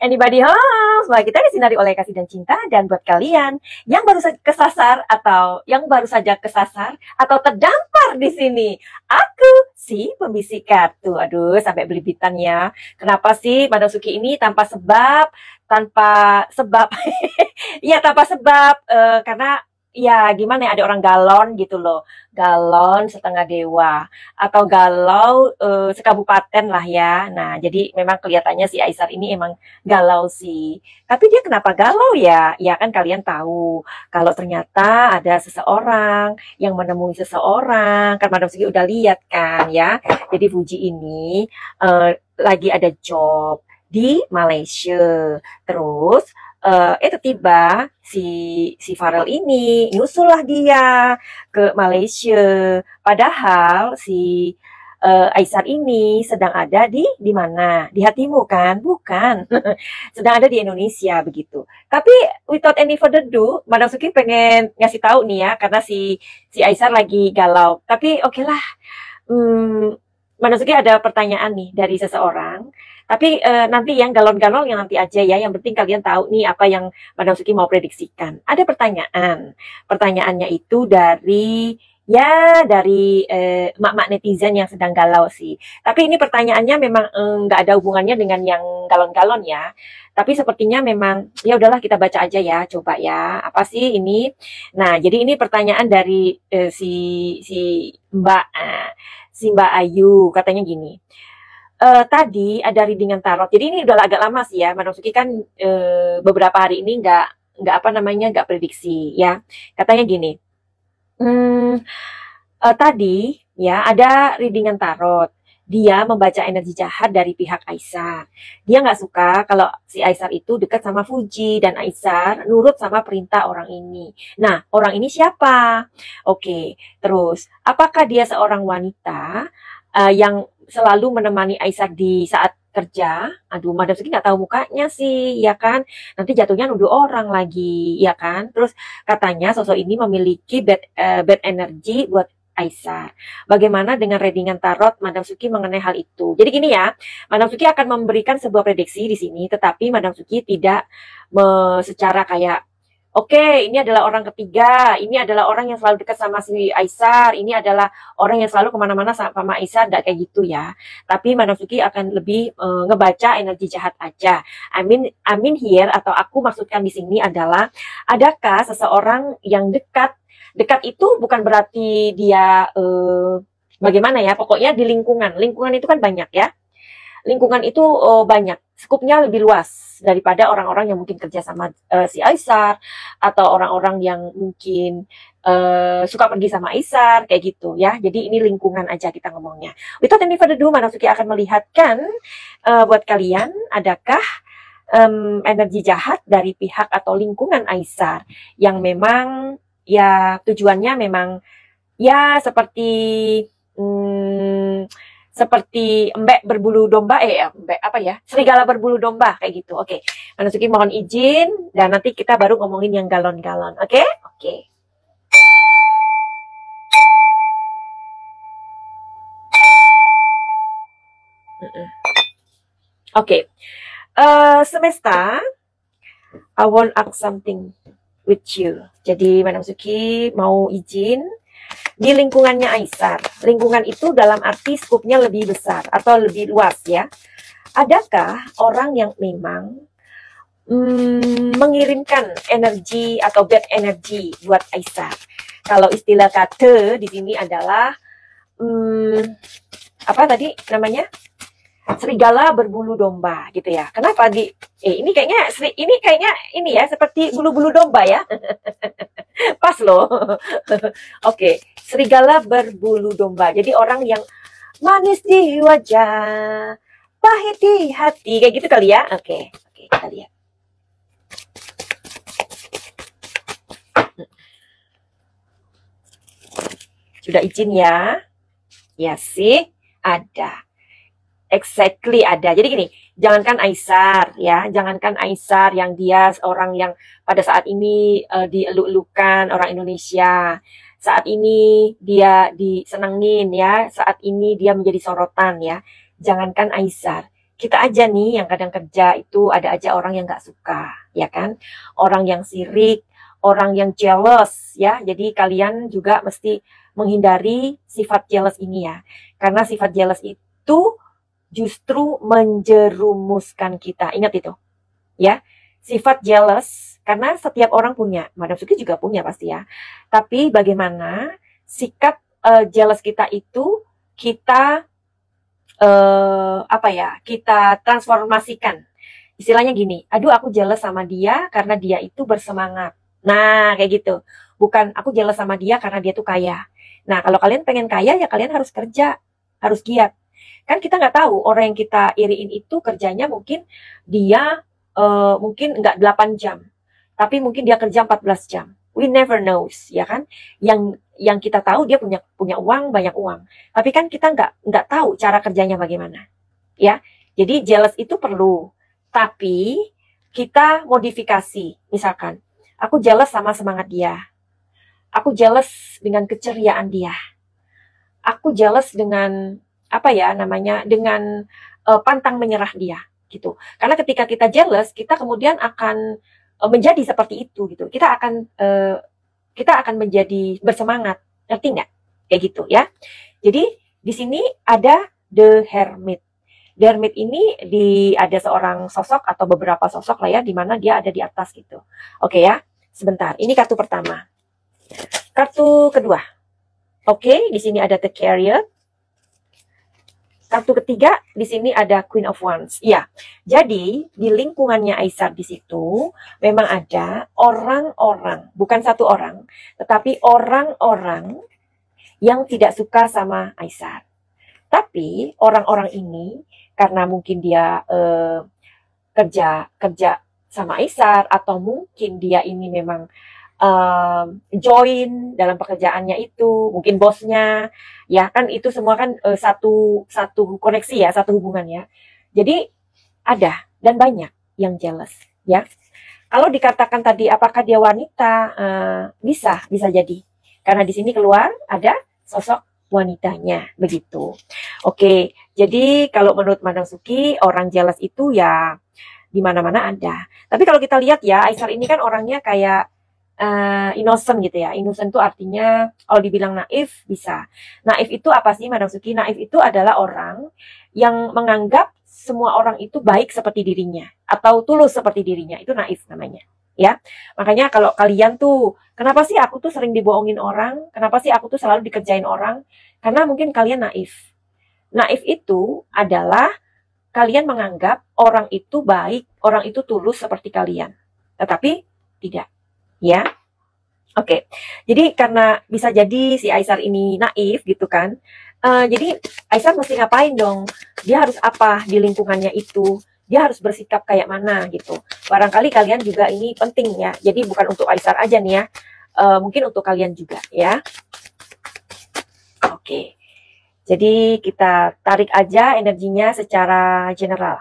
Anybody home? Semua kita disinari oleh kasih dan cinta. Dan buat kalian yang baru saja kesasar atau terdampar di sini, aku si pembisik kartu. Aduh, sampai belibitan ya. Kenapa sih Madam Suki ini tanpa sebab, ya tanpa sebab, karena ya gimana ya, ada orang galon gitu loh, galon setengah dewa atau galau sekabupaten lah ya. Nah jadi memang kelihatannya si Aisar ini emang galau sih, tapi dia kenapa galau ya? Ya kan kalian tahu kalau ternyata ada seseorang yang menemui seseorang, kan Madam Sugi udah lihat kan ya. Jadi Fuji ini lagi ada job di Malaysia, terus tiba si Farel ini nyusul lah dia ke Malaysia. Padahal si Aisar ini sedang ada di mana? Di hatimu kan? Bukan. Sedang ada di Indonesia begitu. Tapi without any further ado, Madam Suki pengen ngasih tahu nih ya, karena si Aisar lagi galau. Tapi oke lah. Madam Suki ada pertanyaan nih dari seseorang. Tapi nanti yang galon-galon yang nanti aja ya. Yang penting kalian tahu nih apa yang Madam Suki mau prediksikan. Ada pertanyaan. Pertanyaannya itu dari emak-emak netizen yang sedang galau sih. Tapi ini pertanyaannya memang nggak ada hubungannya dengan yang galon-galon ya. Tapi sepertinya memang ya udahlah kita baca aja ya, coba ya. Apa sih ini? Nah, jadi ini pertanyaan dari si Mbak Ayu, katanya gini. Tadi ada readingan tarot. Jadi ini udah agak lama sih ya. Madam Suki kan beberapa hari ini nggak prediksi ya. Katanya gini. Tadi ya ada readingan tarot. Dia membaca energi jahat dari pihak Aisar. Dia nggak suka kalau si Aisar itu dekat sama Fuji dan Aisar nurut sama perintah orang ini. Nah, orang ini siapa? Oke, terus apakah dia seorang wanita yang selalu menemani Aisar di saat kerja? Aduh, Madam Suki nggak tahu mukanya sih, ya kan? Nanti jatuhnya nuduh orang lagi, ya kan? Terus katanya sosok ini memiliki bad energy buat Aisar. Bagaimana dengan readingan tarot Madam Suki mengenai hal itu? Jadi gini ya, Madam Suki akan memberikan sebuah prediksi di sini, tetapi Madam Suki tidak secara kayak oke, ini adalah orang ketiga, ini adalah orang yang selalu dekat sama si Aisar, ini adalah orang yang selalu kemana-mana sama Aisar, nggak kayak gitu ya. Tapi Madam Suki akan lebih ngebaca energi jahat aja. I mean here, atau aku maksudkan di sini adalah, adakah seseorang yang dekat itu bukan berarti dia bagaimana ya, pokoknya di lingkungan itu kan banyak ya. Lingkungan itu banyak, skupnya lebih luas daripada orang-orang yang mungkin kerja sama si Aisar, atau orang-orang yang mungkin suka pergi sama Aisar, kayak gitu ya. Jadi ini lingkungan aja kita ngomongnya. Without any further ado, Madam Suki akan melihatkan buat kalian, adakah energi jahat dari pihak atau lingkungan Aisar yang memang ya tujuannya memang ya seperti embek berbulu domba, embek apa ya, serigala berbulu domba kayak gitu. Oke, Madam Suki mohon izin, dan nanti kita baru ngomongin yang galon-galon. Oke? Oke. Oke. Semesta, I want ask something with you. Jadi Madam Suki mau izin di lingkungannya Aisar. Lingkungan itu dalam arti skupnya lebih besar atau lebih luas ya. Adakah orang yang memang mengirimkan energi atau bad energy buat Aisar? Kalau istilah kata di sini adalah apa tadi namanya? Serigala berbulu domba gitu ya. Kenapa ini kayaknya ini ya seperti bulu-bulu domba ya. Pas loh. Oke, serigala berbulu domba. Jadi orang yang manis di wajah, pahit di hati, kayak gitu kali ya. Oke, kita lihat. Sudah izin ya? Ya sih, ada. Exactly ada. Jadi gini, jangankan Aisar ya, jangankan Aisar yang dia seorang yang pada saat ini dieluk-elukan orang Indonesia. Saat ini dia disenengin ya, saat ini dia menjadi sorotan ya. Jangankan Aisar, Kita aja nih yang kadang kerja itu ada aja orang yang nggak suka, ya kan? Orang yang sirik, orang yang jealous, ya. Jadi kalian juga mesti menghindari sifat jealous ini ya. Karena sifat jealous itu justru menjerumuskan kita. Ingat itu, ya. Sifat jealous, karena setiap orang punya, Madam Suki juga punya pasti ya. Tapi bagaimana sikap jealous kita itu kita apa ya, kita transformasikan. Istilahnya gini, aduh aku jealous sama dia karena dia itu bersemangat. Nah, kayak gitu. Bukan aku jealous sama dia karena dia tuh kaya. Nah, kalau kalian pengen kaya ya kalian harus kerja, harus giat. Kan kita nggak tahu orang yang kita iriin itu kerjanya mungkin dia mungkin nggak 8 jam, tapi mungkin dia kerja 14 jam. We never knows, ya kan? Yang kita tahu dia punya uang, banyak uang. Tapi kan kita nggak tahu cara kerjanya bagaimana, ya. Jadi jealous itu perlu, tapi kita modifikasi. Misalkan, aku jealous sama semangat dia, aku jealous dengan keceriaan dia, aku jealous dengan apa ya namanya, dengan pantang menyerah dia, gitu. Karena ketika kita jealous, kita kemudian akan menjadi seperti itu, gitu. Kita akan menjadi bersemangat, ngerti nggak? Kayak gitu ya. Jadi di sini ada The Hermit. The Hermit ini ada seorang sosok atau beberapa sosok lah ya, di mana dia ada di atas gitu. Oke ya, sebentar. Ini kartu pertama. Kartu kedua. Oke, di sini ada The Chariot. Kartu ketiga, di sini ada Queen of Wands. Ya, jadi di lingkungannya Aisar di situ memang ada orang-orang, bukan satu orang, tetapi orang-orang yang tidak suka sama Aisar. Tapi orang-orang ini karena mungkin dia kerja sama Aisar, atau mungkin dia ini memang join dalam pekerjaannya itu, mungkin bosnya, ya kan, itu semua kan satu koneksi ya, satu hubungan ya. Jadi ada dan banyak yang jealous ya. Kalau dikatakan tadi apakah dia wanita, bisa jadi, karena di sini keluar ada sosok wanitanya begitu. Oke, jadi kalau menurut Madam Suki, orang jealous itu ya di mana-mana ada. Tapi kalau kita lihat ya, Aisar ini kan orangnya kayak innocent gitu ya. Innocent itu artinya kalau dibilang naif bisa. Naif itu apa sih Madam Suki? Naif itu adalah orang yang menganggap semua orang itu baik seperti dirinya atau tulus seperti dirinya. Itu naif namanya, ya. Makanya kalau kalian tuh, kenapa sih aku tuh sering dibohongin orang? Kenapa sih aku tuh selalu dikerjain orang? Karena mungkin kalian naif. Naif itu adalah kalian menganggap orang itu baik, orang itu tulus seperti kalian. Tetapi tidak. Ya, oke. Jadi karena bisa jadi si Aisar ini naif gitu kan. Jadi Aisar mesti ngapain dong? Dia harus apa di lingkungannya itu? Dia harus bersikap kayak mana gitu. Barangkali kalian juga ini penting ya. Jadi bukan untuk Aisar aja nih ya. Mungkin untuk kalian juga ya. Oke. Jadi kita tarik aja energinya secara general.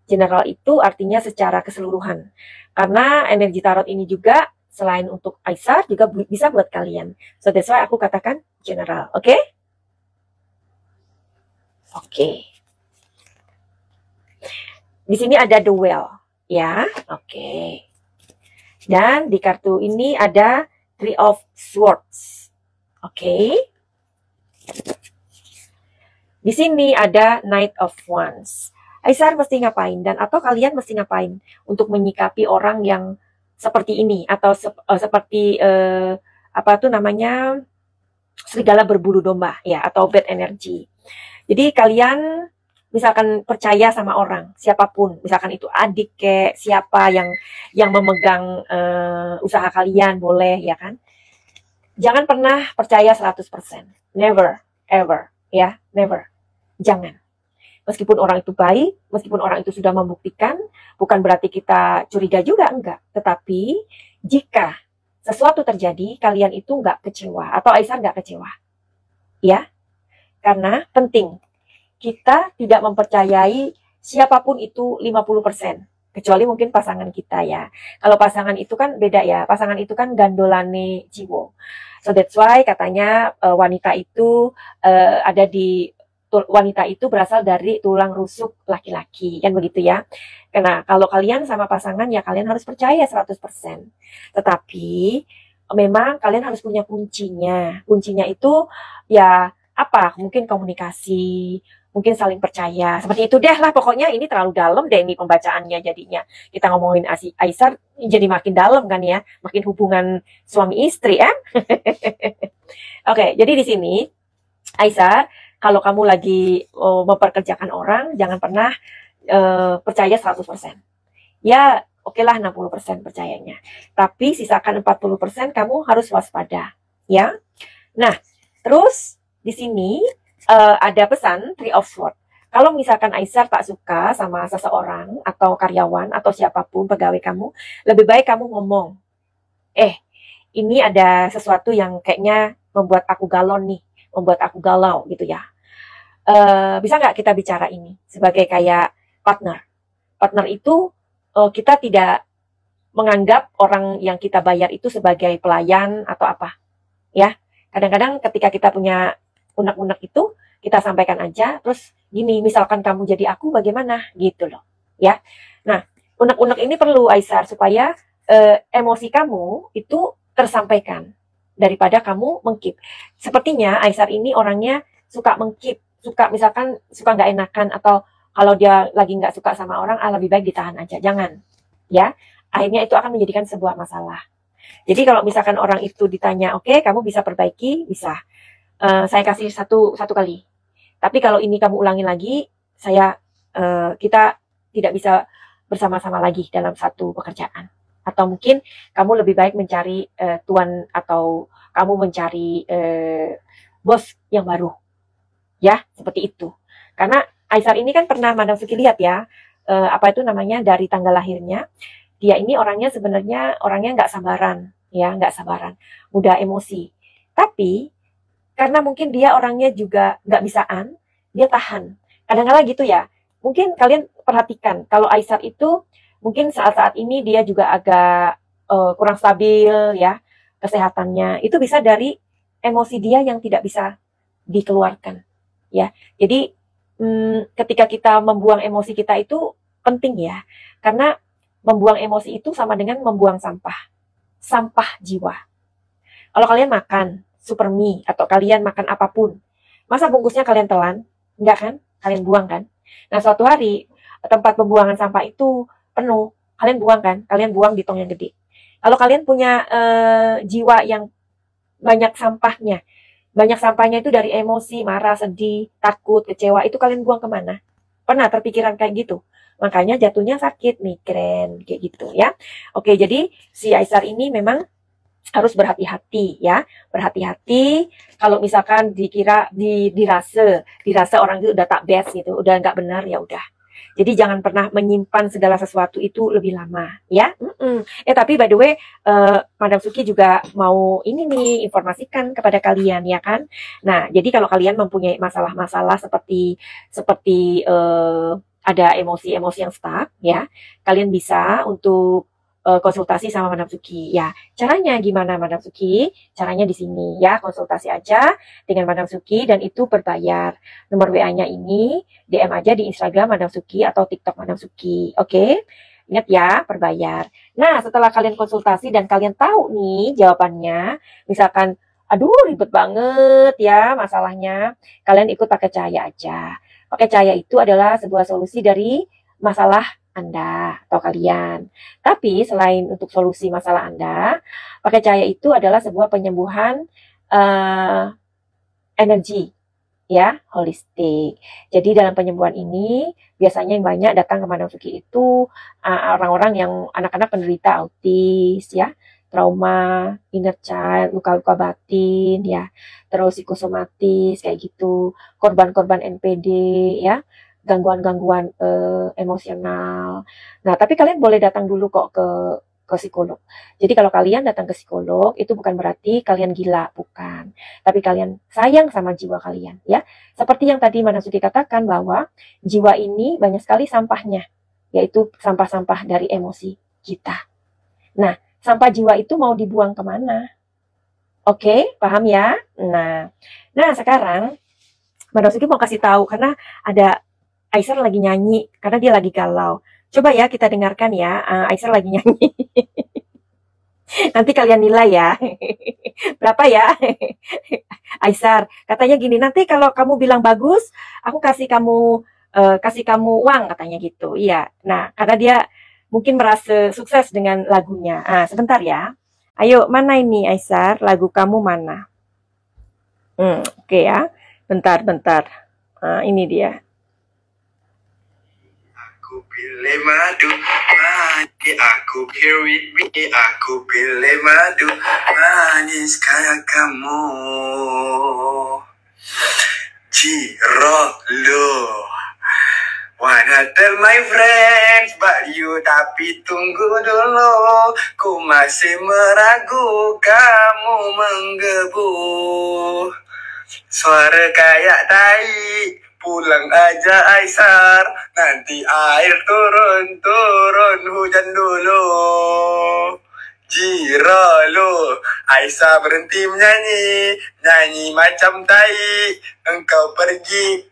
General itu artinya secara keseluruhan. Karena energi tarot ini juga selain untuk Aisar juga bisa buat kalian. So that's why aku katakan general, oke? Oke. Di sini ada the well, ya, oke. Dan di kartu ini ada Three of Swords, oke. Di sini ada Knight of Wands. Aisar mesti ngapain, dan atau kalian mesti ngapain untuk menyikapi orang yang seperti ini, atau seperti apa tuh namanya, serigala berbulu domba ya, atau bad energy. Jadi kalian misalkan percaya sama orang siapapun, misalkan itu adik kek, siapa yang memegang usaha kalian, boleh ya kan. Jangan pernah percaya 100%. Never, ever ya, never. Jangan. Meskipun orang itu baik, meskipun orang itu sudah membuktikan, bukan berarti kita curiga juga, enggak. Tetapi jika sesuatu terjadi, kalian itu enggak kecewa, atau Aisar enggak kecewa. Ya, karena penting, kita tidak mempercayai siapapun itu 50%. Kecuali mungkin pasangan kita ya. Kalau pasangan itu kan beda ya, pasangan itu kan gandolane jiwo. So that's why katanya wanita itu ada di wanita itu berasal dari tulang rusuk laki-laki, kan begitu ya. Karena kalau kalian sama pasangan ya kalian harus percaya 100%. Tetapi memang kalian harus punya kuncinya. Kuncinya itu ya apa? Mungkin komunikasi, mungkin saling percaya. Seperti itu deh lah, pokoknya ini terlalu dalam deh ini pembacaannya jadinya. Kita ngomongin Aisar jadi makin dalam kan ya, makin hubungan suami istri ya. Oke, jadi di sini Aisar, kalau kamu lagi memperkerjakan orang, jangan pernah percaya 100%. Ya, oke lah 60% percayanya. Tapi sisakan 40% kamu harus waspada, ya. Nah, terus di sini ada pesan Three of Swords. Kalau misalkan Aisar tak suka sama seseorang atau karyawan atau siapapun pegawai kamu, lebih baik kamu ngomong, ini ada sesuatu yang kayaknya membuat aku galon nih, membuat aku galau gitu ya. Bisa nggak kita bicara ini sebagai kayak partner? Partner itu kita tidak menganggap orang yang kita bayar itu sebagai pelayan atau apa, ya. Kadang-kadang ketika kita punya unek-unek itu, kita sampaikan aja, terus gini, misalkan kamu jadi aku bagaimana, gitu loh, ya. Nah, unek-unek ini perlu Aisar supaya emosi kamu itu tersampaikan daripada kamu mengkip. Sepertinya Aisar ini orangnya suka mengkip, suka misalkan suka nggak enakan atau kalau dia lagi nggak suka sama orang, lebih baik ditahan aja, jangan, ya. Akhirnya itu akan menjadikan sebuah masalah. Jadi kalau misalkan orang itu ditanya, oke, kamu bisa perbaiki, bisa. Saya kasih satu kali. Tapi kalau ini kamu ulangi lagi, kita tidak bisa bersama-sama lagi dalam satu pekerjaan. Atau mungkin kamu lebih baik mencari tuan atau kamu mencari bos yang baru. Ya, seperti itu. Karena Aisar ini kan pernah Madam Suki lihat ya, apa itu namanya, dari tanggal lahirnya, dia ini orangnya sebenarnya orangnya nggak sabaran, ya, nggak sabaran, mudah emosi. Tapi karena mungkin dia orangnya juga nggak bisaan, dia tahan. Kadang-kadang gitu ya. Mungkin kalian perhatikan kalau Aisar itu mungkin saat-saat ini dia juga agak kurang stabil ya kesehatannya. Itu bisa dari emosi dia yang tidak bisa dikeluarkan, ya. Jadi ketika kita membuang emosi kita itu penting ya, karena membuang emosi itu sama dengan membuang sampah jiwa. Kalau kalian makan super mie atau kalian makan apapun, masa bungkusnya kalian telan? Enggak kan? Kalian buang kan? Nah, suatu hari tempat pembuangan sampah itu penuh, kalian buang kan? Kalian buang di tong yang gede. Kalau kalian punya jiwa yang banyak sampahnya itu dari emosi, marah, sedih, takut, kecewa, itu kalian buang kemana? Pernah terpikiran kayak gitu? Makanya jatuhnya sakit, migrain, kayak gitu ya. Oke, jadi si Aisar ini memang harus berhati-hati ya, berhati-hati. Kalau misalkan dirasa orang itu udah tak best gitu, udah nggak benar, ya udah. Jadi jangan pernah menyimpan segala sesuatu itu lebih lama ya. Tapi by the way, Madam Suki juga mau ini nih informasikan kepada kalian ya kan. Nah, jadi kalau kalian mempunyai masalah-masalah seperti ada emosi-emosi yang stuck ya, kalian bisa untuk konsultasi sama Madam Suki ya. Caranya gimana Madam Suki? Caranya di sini ya, konsultasi aja dengan Madam Suki dan itu berbayar. Nomor WA-nya ini DM aja di Instagram Madam Suki atau TikTok Madam Suki. Oke? Ingat ya, berbayar. Nah, setelah kalian konsultasi dan kalian tahu nih jawabannya, misalkan aduh ribet banget ya masalahnya, kalian ikut pakai cahaya aja. Pakai cahaya itu adalah sebuah solusi dari masalah Anda atau kalian. Tapi selain untuk solusi masalah Anda, pakai cahaya itu adalah sebuah penyembuhan energi ya, holistik. Jadi dalam penyembuhan ini biasanya yang banyak datang ke Madam Suki itu orang-orang yang anak-anak penderita autis ya, trauma, inner child, luka-luka batin ya, terus psikosomatis kayak gitu, korban-korban NPD ya, gangguan-gangguan emosional. Nah, tapi kalian boleh datang dulu kok ke psikolog. Jadi kalau kalian datang ke psikolog itu bukan berarti kalian gila, bukan. Tapi kalian sayang sama jiwa kalian, ya. Seperti yang tadi Madam Suki katakan bahwa jiwa ini banyak sekali sampahnya, yaitu sampah-sampah dari emosi kita. Nah, sampah jiwa itu mau dibuang kemana? Oke, paham ya? Nah sekarang Mbak Rosuki mau kasih tahu karena ada Aisar lagi nyanyi karena dia lagi galau. Coba ya kita dengarkan ya, Aisar lagi nyanyi. Nanti kalian nilai ya. Berapa ya? Aisar, katanya gini, nanti kalau kamu bilang bagus, aku kasih kamu uang katanya gitu. Iya. Nah, karena dia mungkin merasa sukses dengan lagunya. Sebentar ya. Ayo, mana ini Aisar? Lagu kamu mana? Oke ya. Bentar. Ini dia. Aku pilih madu, mati aku here with me. Aku pilih madu, manis kayak kamu. Cirolo, wanna tell my friends, but you tapi tunggu dulu. Ku masih meragu, kamu menggebu. Suara kayak tai, pulang aja Aisar, nanti air turun hujan dulu. Jirolo, Aisyah berhenti menyanyi, nyanyi macam tai, engkau pergi,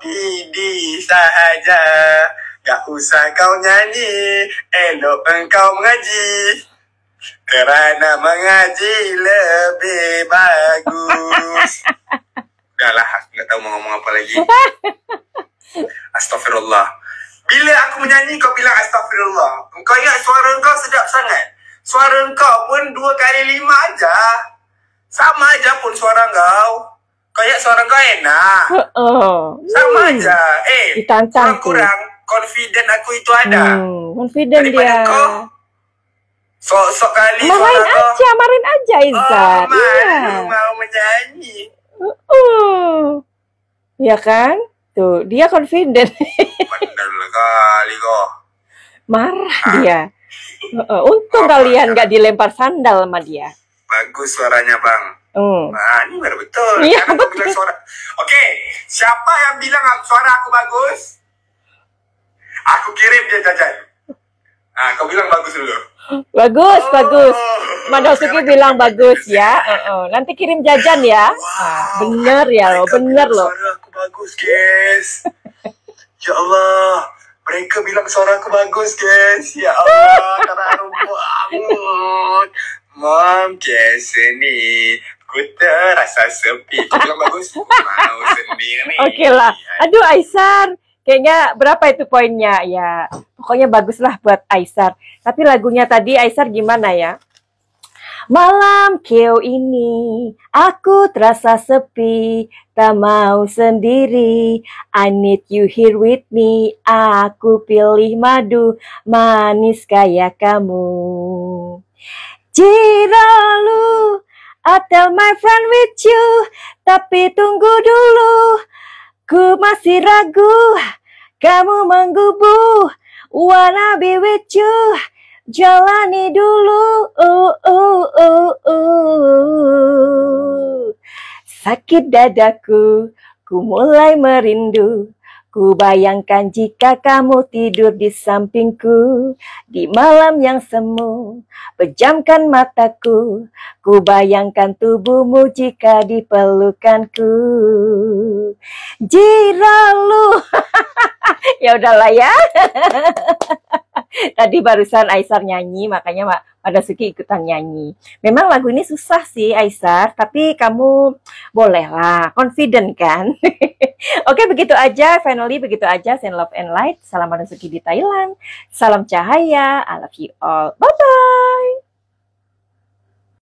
Didi sahaja, gak usah kau nyanyi, elok engkau mengaji, karena mengaji lebih bagus. Udahlah, nggak tahu mau ngomong apa lagi. Astagfirullah. Bila aku menyanyi, kau bilang astagfirullah. Engkau ingat suara engkau sedap sangat. Suara engkau pun 2 kali 5 aja. Sama aja pun suara engkau. Kau ingat suara engkau enak. Sama aja. Ditantang kurang confident aku itu ada. Confident dia. Kau, sok-sok kali marahin aja Izzat. Mau menyanyi. Ya kan? Tuh, dia confident. Bener kali kok. Marah dia. Untung kalian gak dilempar sandal sama dia. Bagus suaranya bang. Nah ini baru betul. Iya, betul. Bilang suara. Oke, siapa yang bilang suara aku bagus? Aku kirim dia jajan. Kau bilang bagus dulu. Bagus. Madasuki bilang bagus ya. Nanti kirim jajan ya. Bener ya lo, bener lo. Suara aku bagus guys. Ya Allah, mereka bilang suara aku bagus guys. Ya Allah, terharu banget. Mom, sini ku terasa sepi. Kau bilang bagus, mau sendiri. Oke lah. Aduh Aisar, kayaknya berapa itu poinnya ya? Pokoknya baguslah buat Aisar. Tapi lagunya tadi Aisar gimana ya? Malam keo ini aku terasa sepi, tak mau sendiri. I need you here with me. Aku pilih madu, manis kayak kamu. Jiralu, I tell my friend with you, tapi tunggu dulu. Ku masih ragu, kamu menggubu. Wanna be with you, jalani dulu. Sakit dadaku, ku mulai merindu. Ku bayangkan jika kamu tidur di sampingku. Di malam yang semu, pejamkan mataku. Ku bayangkan tubuhmu jika di pelukanku. Jiralu. Ya udahlah ya. Tadi barusan Aisar nyanyi, makanya Madasuki ikutan nyanyi. Memang lagu ini susah sih Aisar, tapi kamu bolehlah, confident kan? Oke, begitu aja, finally begitu aja. Send love and light. Salam Madasuki di Thailand. Salam cahaya. I love you all. Bye-bye.